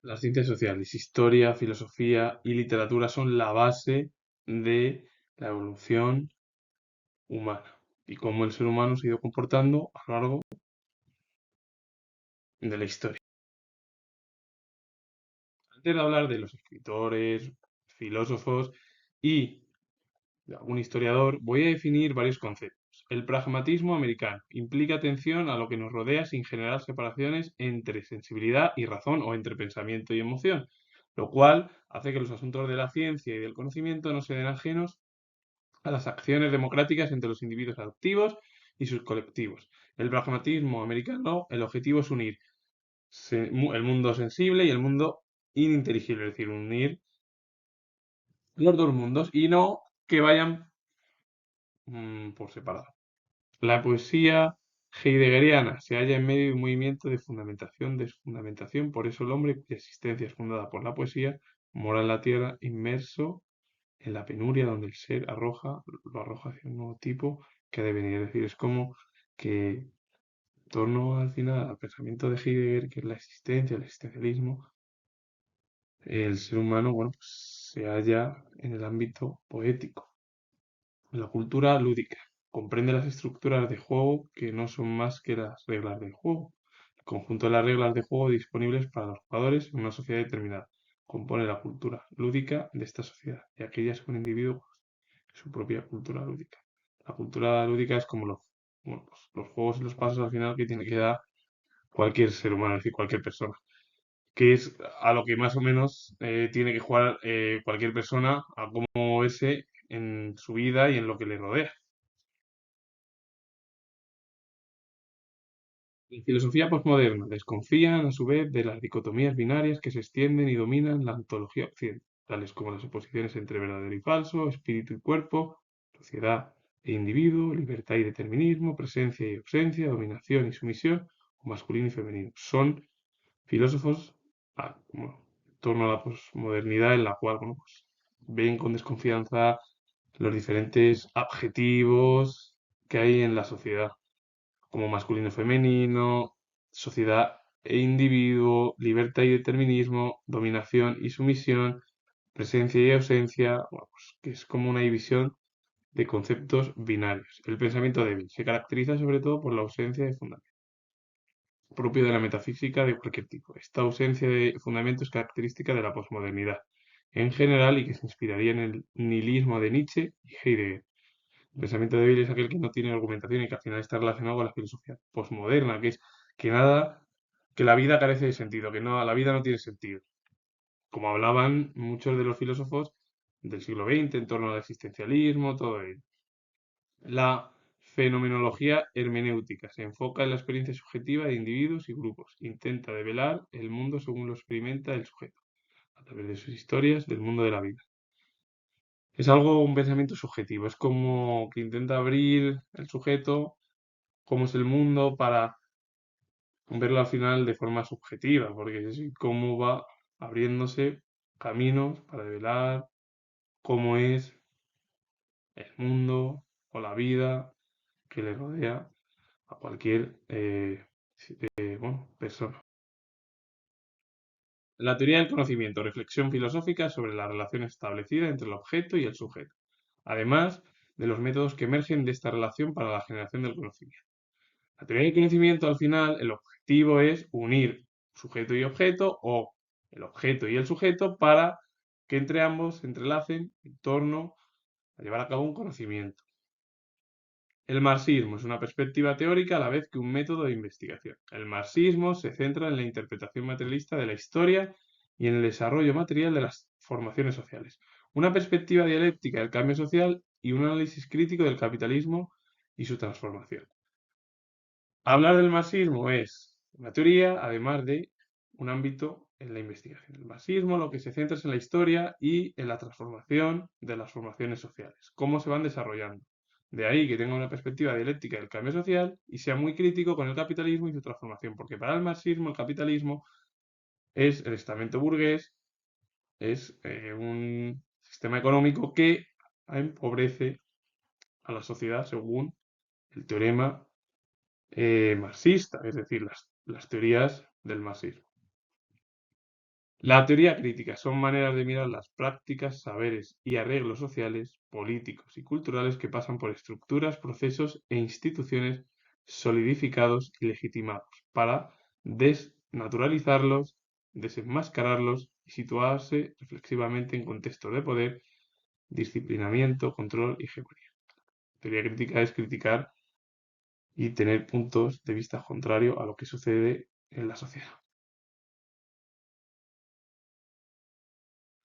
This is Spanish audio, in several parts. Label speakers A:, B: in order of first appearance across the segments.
A: Las ciencias sociales, historia, filosofía y literatura son la base de la evolución humana y cómo el ser humano se ha ido comportando a lo largo de la historia. Antes de hablar de los escritores, filósofos y de algún historiador, voy a definir varios conceptos. El pragmatismo americano implica atención a lo que nos rodea sin generar separaciones entre sensibilidad y razón o entre pensamiento y emoción, lo cual hace que los asuntos de la ciencia y del conocimiento no se den ajenos a las acciones democráticas entre los individuos activos y sus colectivos. El pragmatismo americano, el objetivo es unir el mundo sensible y el mundo ininteligible, es decir, unir los dos mundos y no que vayan por separado. La poesía heideggeriana se halla en medio de un movimiento de fundamentación, desfundamentación, por eso el hombre, cuya existencia es fundada por la poesía, mora en la tierra inmerso en la penuria donde el ser lo arroja hacia un nuevo tipo que ha de venir. Es decir, es como que en torno al final al pensamiento de Heidegger, que es la existencia, el existencialismo, el ser humano, bueno, pues se halla en el ámbito poético. La cultura lúdica comprende las estructuras de juego que no son más que las reglas del juego. El conjunto de las reglas de juego disponibles para los jugadores en una sociedad determinada compone la cultura lúdica de esta sociedad y aquellas con individuos su propia cultura lúdica. La cultura lúdica es como bueno, pues, los juegos y los pasos al final que tiene que dar cualquier ser humano, es decir, cualquier persona, que es a lo que más o menos tiene que jugar cualquier persona a cómo ese en su vida y en lo que le rodea. La filosofía posmoderna desconfía, a su vez, de las dicotomías binarias que se extienden y dominan la ontología occidental, tales como las oposiciones entre verdadero y falso, espíritu y cuerpo, sociedad e individuo, libertad y determinismo, presencia y ausencia, dominación y sumisión, o masculino y femenino. Son filósofos en torno a la posmodernidad en la cual bueno, pues, ven con desconfianza los diferentes adjetivos que hay en la sociedad como masculino y femenino, sociedad e individuo, libertad y determinismo, dominación y sumisión, presencia y ausencia, bueno, pues, que es como una división de conceptos binarios. El pensamiento débil se caracteriza sobre todo por la ausencia de fundamento, propio de la metafísica de cualquier tipo. Esta ausencia de fundamento es característica de la posmodernidad en general y que se inspiraría en el nihilismo de Nietzsche y Heidegger. El pensamiento débil es aquel que no tiene argumentación y que al final está relacionado con la filosofía posmoderna, que es que nada, que la vida carece de sentido, que no, la vida no tiene sentido. Como hablaban muchos de los filósofos del siglo XX en torno al existencialismo, todo ello. La fenomenología hermenéutica se enfoca en la experiencia subjetiva de individuos y grupos. Intenta develar el mundo según lo experimenta el sujeto, a través de sus historias del mundo de la vida. Es algo, un pensamiento subjetivo, es como que intenta abrir el sujeto cómo es el mundo para verlo al final de forma subjetiva, porque es cómo va abriéndose caminos para develar cómo es el mundo o la vida que le rodea a cualquier bueno, persona. La teoría del conocimiento, reflexión filosófica sobre la relación establecida entre el objeto y el sujeto, además de los métodos que emergen de esta relación para la generación del conocimiento. La teoría del conocimiento, al final, el objetivo es unir sujeto y objeto o el objeto y el sujeto para que entre ambos se entrelacen en torno a llevar a cabo un conocimiento. El marxismo es una perspectiva teórica a la vez que un método de investigación. El marxismo se centra en la interpretación materialista de la historia y en el desarrollo material de las formaciones sociales. Una perspectiva dialéctica del cambio social y un análisis crítico del capitalismo y su transformación. Hablar del marxismo es una teoría, además de un ámbito en la investigación. El marxismo lo que se centra es en la historia y en la transformación de las formaciones sociales, cómo se van desarrollando. De ahí que tenga una perspectiva dialéctica del cambio social y sea muy crítico con el capitalismo y su transformación, porque para el marxismo el capitalismo es el estamento burgués, es un sistema económico que empobrece a la sociedad según el teorema marxista, es decir, las teorías del marxismo. La teoría crítica son maneras de mirar las prácticas, saberes y arreglos sociales, políticos y culturales que pasan por estructuras, procesos e instituciones solidificados y legitimados para desnaturalizarlos, desenmascararlos y situarse reflexivamente en contextos de poder, disciplinamiento, control y hegemonía. Teoría crítica es criticar y tener puntos de vista contrarios a lo que sucede en la sociedad.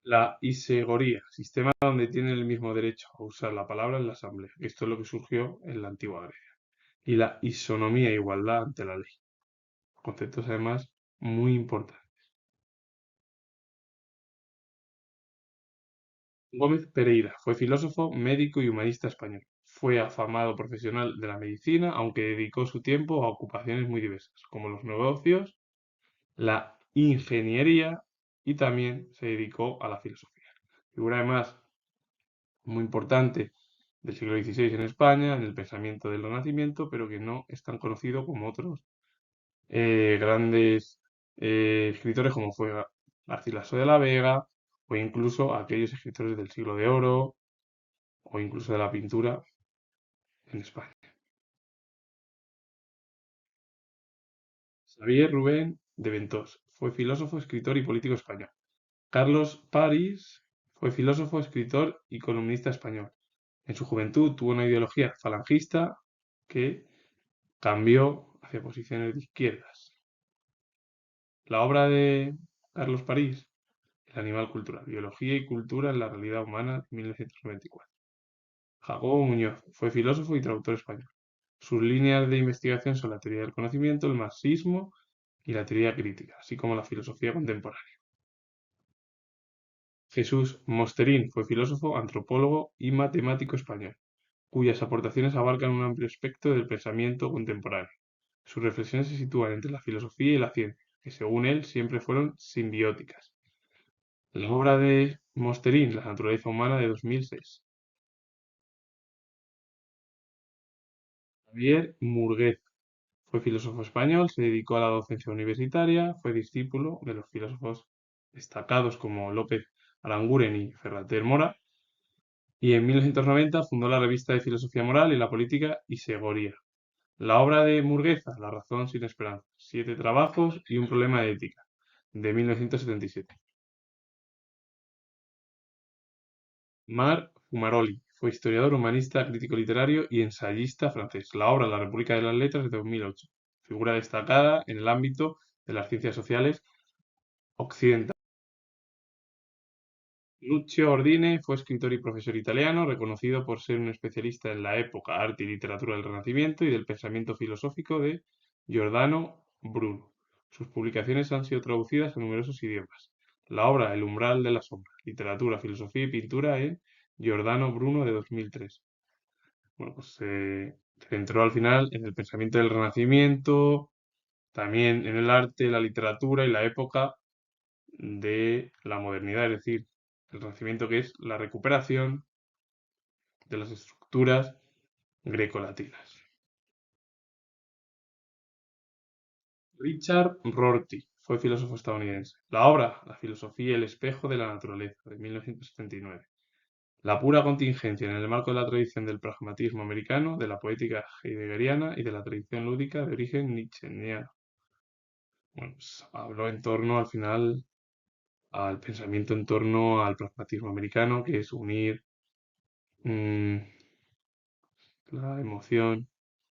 A: La isegoría, sistema donde tienen el mismo derecho a usar la palabra en la asamblea. Esto es lo que surgió en la antigua Grecia. Y la isonomía, igualdad ante la ley. Conceptos además muy importantes. Gómez Pereira fue filósofo, médico y humanista español. Fue afamado profesional de la medicina, aunque dedicó su tiempo a ocupaciones muy diversas, como los negocios, la ingeniería y también se dedicó a la filosofía. Figura además muy importante del siglo XVI en España, en el pensamiento del Renacimiento, pero que no es tan conocido como otros grandes escritores como fue Garcilaso de la Vega o incluso aquellos escritores del siglo de Oro o incluso de la pintura en España. Xavier Rubén de Ventós fue filósofo, escritor y político español. Carlos París fue filósofo, escritor y columnista español. En su juventud tuvo una ideología falangista que cambió hacia posiciones de izquierdas. La obra de Carlos París, El animal cultural, biología y cultura en la realidad humana, 1994. Jacobo Muñoz fue filósofo y traductor español. Sus líneas de investigación son la teoría del conocimiento, el marxismo y la teoría crítica, así como la filosofía contemporánea. Jesús Mosterín fue filósofo, antropólogo y matemático español, cuyas aportaciones abarcan un amplio espectro del pensamiento contemporáneo. Sus reflexiones se sitúan entre la filosofía y la ciencia, que según él siempre fueron simbióticas. La obra de Mosterín, La naturaleza humana, de 2006. Javier Murguez fue filósofo español, se dedicó a la docencia universitaria, fue discípulo de los filósofos destacados como López Aranguren y Ferrater Mora, y en 1990 fundó la revista de Filosofía Moral y la Política Isegoría. La obra de Murgueza, La razón sin esperanza, 7 trabajos y un problema de ética, de 1977. Marc Fumaroli fue historiador, humanista, crítico literario y ensayista francés. La obra La República de las Letras de 2008. Figura destacada en el ámbito de las ciencias sociales occidentales. Lucio Ordine fue escritor y profesor italiano, reconocido por ser un especialista en la época, arte y literatura del Renacimiento y del pensamiento filosófico de Giordano Bruno. Sus publicaciones han sido traducidas a numerosos idiomas. La obra El umbral de la sombra, literatura, filosofía y pintura en Giordano Bruno de 2003. Bueno, pues se centró al final en el pensamiento del Renacimiento, también en el arte, la literatura y la época de la modernidad, es decir, el Renacimiento, que es la recuperación de las estructuras grecolatinas. Richard Rorty fue filósofo estadounidense. La obra La filosofía y el espejo de la naturaleza, de 1979. La pura contingencia en el marco de la tradición del pragmatismo americano, de la poética heideggeriana y de la tradición lúdica de origen nietzscheano. Bueno, pues habló en torno al final al pensamiento en torno al pragmatismo americano, que es unir mmm, la emoción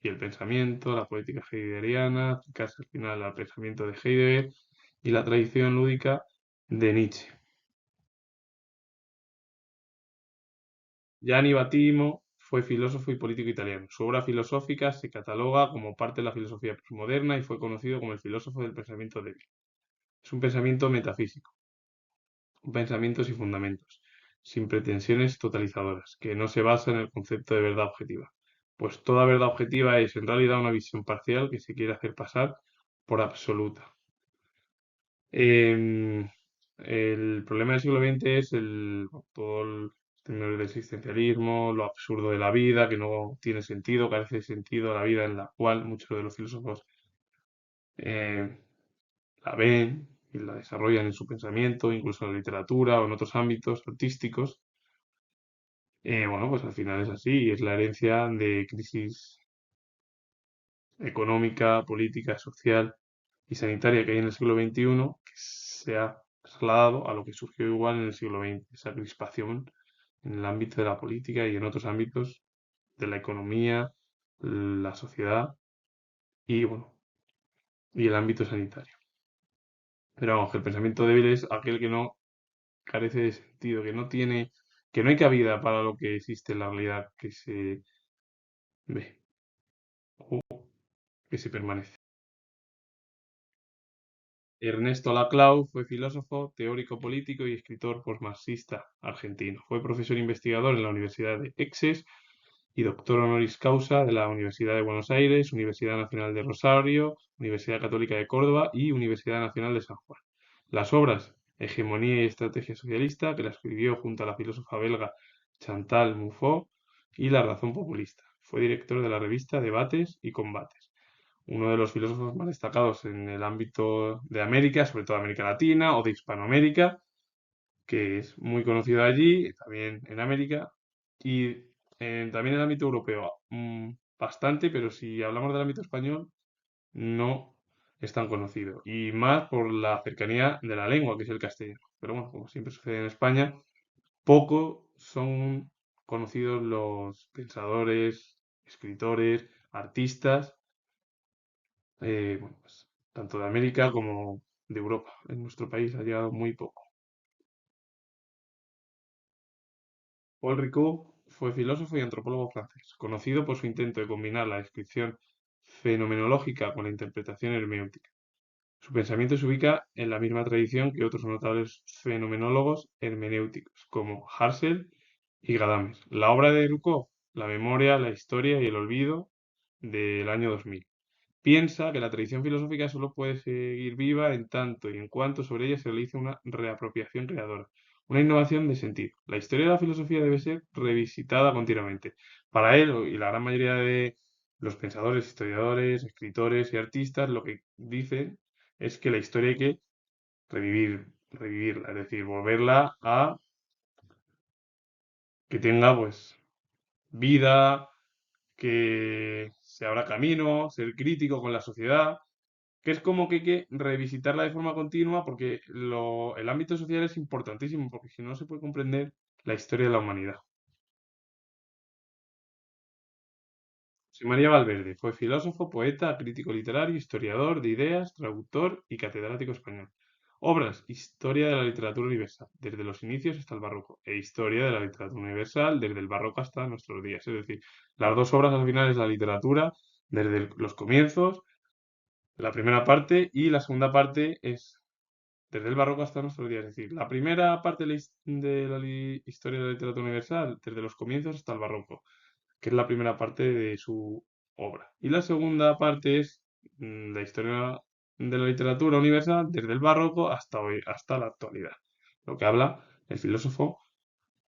A: y el pensamiento, la poética heideggeriana, aplicarse al final al pensamiento de Heidegger y la tradición lúdica de Nietzsche. Gianni Battimo fue filósofo y político italiano. Su obra filosófica se cataloga como parte de la filosofía postmoderna y fue conocido como el filósofo del pensamiento débil. Es un pensamiento metafísico, un pensamiento sin fundamentos, sin pretensiones totalizadoras, que no se basa en el concepto de verdad objetiva, pues toda verdad objetiva es en realidad una visión parcial que se quiere hacer pasar por absoluta. El problema del siglo XX es todo el tema del existencialismo, lo absurdo de la vida, que no tiene sentido, carece de sentido la vida en la cual muchos de los filósofos eh, la ven. y la desarrollan en su pensamiento, incluso en la literatura o en otros ámbitos artísticos. Bueno, pues al final es así, y es la herencia de crisis económica, política, social y sanitaria que hay en el siglo XXI, que se ha trasladado a lo que surgió igual en el siglo XX, esa crispación en el ámbito de la política y en otros ámbitos de la economía, la sociedad y, bueno, y el ámbito sanitario. Pero vamos, que el pensamiento débil es aquel que no carece de sentido, que no tiene, que no hay cabida para lo que existe en la realidad que se ve o que se permanece. Ernesto Laclau fue filósofo, teórico político y escritor postmarxista argentino. Fue profesor investigador en la Universidad de Exes y doctor honoris causa de la Universidad de Buenos Aires, Universidad Nacional de Rosario, Universidad Católica de Córdoba y Universidad Nacional de San Juan. Las obras Hegemonía y Estrategia Socialista, que la escribió junto a la filósofa belga Chantal Mouffe, y La Razón Populista. Fue director de la revista Debates y Combates, uno de los filósofos más destacados en el ámbito de América, sobre todo América Latina o de Hispanoamérica, que es muy conocido allí, también en América, y también en el ámbito europeo, bastante, pero si hablamos del ámbito español, no es tan conocido, y más por la cercanía de la lengua, que es el castellano. Pero bueno, como siempre sucede en España, poco son conocidos los pensadores, escritores, artistas, bueno, pues, tanto de América como de Europa. En nuestro país ha llegado muy poco. Paul Ricoeur fue filósofo y antropólogo francés, conocido por su intento de combinar la descripción fenomenológica con la interpretación hermenéutica. Su pensamiento se ubica en la misma tradición que otros notables fenomenólogos hermenéuticos, como Husserl y Gadames. La obra de Ricoeur, La memoria, la historia y el olvido, del año 2000, piensa que la tradición filosófica solo puede seguir viva en tanto y en cuanto sobre ella se realice una reapropiación creadora, una innovación de sentido. La historia de la filosofía debe ser revisitada continuamente. Para él y la gran mayoría de los pensadores, historiadores, escritores y artistas, lo que dicen es que la historia hay que revivirla, es decir, volverla a que tenga pues vida, que se abra camino, ser crítico con la sociedad, que es como que hay que revisitarla de forma continua porque el ámbito social es importantísimo, porque si no no se puede comprender la historia de la humanidad. José María Valverde fue filósofo, poeta, crítico literario, historiador de ideas, traductor y catedrático español. Obras: Historia de la literatura universal, desde los inicios hasta el barroco, e Historia de la literatura universal, desde el barroco hasta nuestros días. Es decir, las dos obras al final es la literatura desde los comienzos, la primera parte, y la segunda parte es desde el barroco hasta nuestros días. Es decir, la primera parte de la historia de la literatura universal, desde los comienzos hasta el barroco, que es la primera parte de su obra. Y la segunda parte es la historia de la literatura universal desde el barroco hasta hoy, hasta la actualidad. Lo que habla el filósofo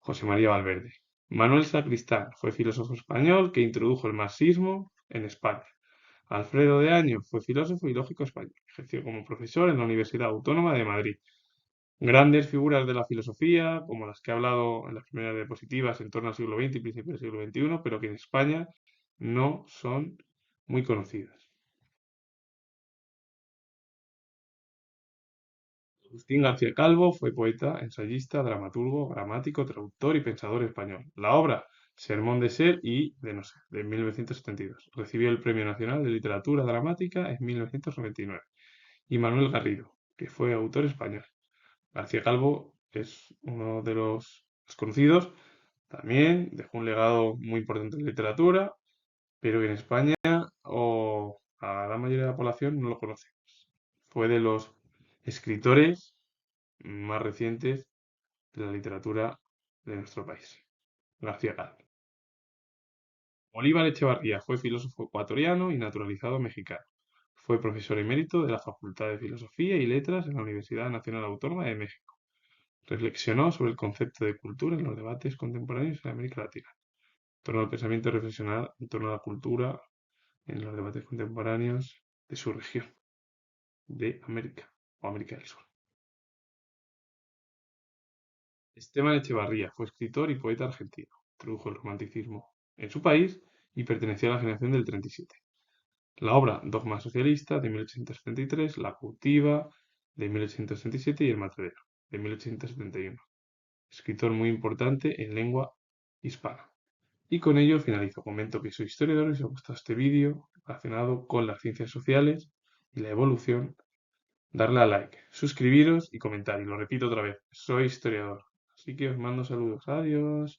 A: José María Valverde. Manuel Sacristán fue filósofo español que introdujo el marxismo en España. Alfredo de Año fue filósofo y lógico español. Ejerció como profesor en la Universidad Autónoma de Madrid. Grandes figuras de la filosofía, como las que he hablado en las primeras diapositivas en torno al siglo XX y principios del siglo XXI, pero que en España no son muy conocidas. Agustín García Calvo fue poeta, ensayista, dramaturgo, gramático, traductor y pensador español. La obra Sermón de Ser y de no ser, de 1972. Recibió el Premio Nacional de Literatura Dramática en 1999. Y Manuel Garrido, que fue autor español. García Calvo es uno de los desconocidos. También dejó un legado muy importante en literatura, pero en España o a la mayoría de la población no lo conoce. Fue de los escritores más recientes de la literatura de nuestro país. García Calvo. Bolívar Echevarría fue filósofo ecuatoriano y naturalizado mexicano. Fue profesor emérito de la Facultad de Filosofía y Letras en la Universidad Nacional Autónoma de México. Reflexionó sobre el concepto de cultura en los debates contemporáneos en América Latina, en torno al pensamiento reflexionar en torno a la cultura en los debates contemporáneos de su región, de América o América del Sur. Esteban Echevarría fue escritor y poeta argentino. Introdujo el romanticismo en su país y pertenecía a la generación del 37. La obra Dogma socialista de 1873, La cautiva de 1867 y El matadero de 1871. Escritor muy importante en lengua hispana. Y con ello finalizo. Comento que soy historiador y si os ha gustado este vídeo relacionado con las ciencias sociales y la evolución, darle a like, suscribiros y comentar. Y lo repito otra vez, soy historiador. Así que os mando saludos. Adiós.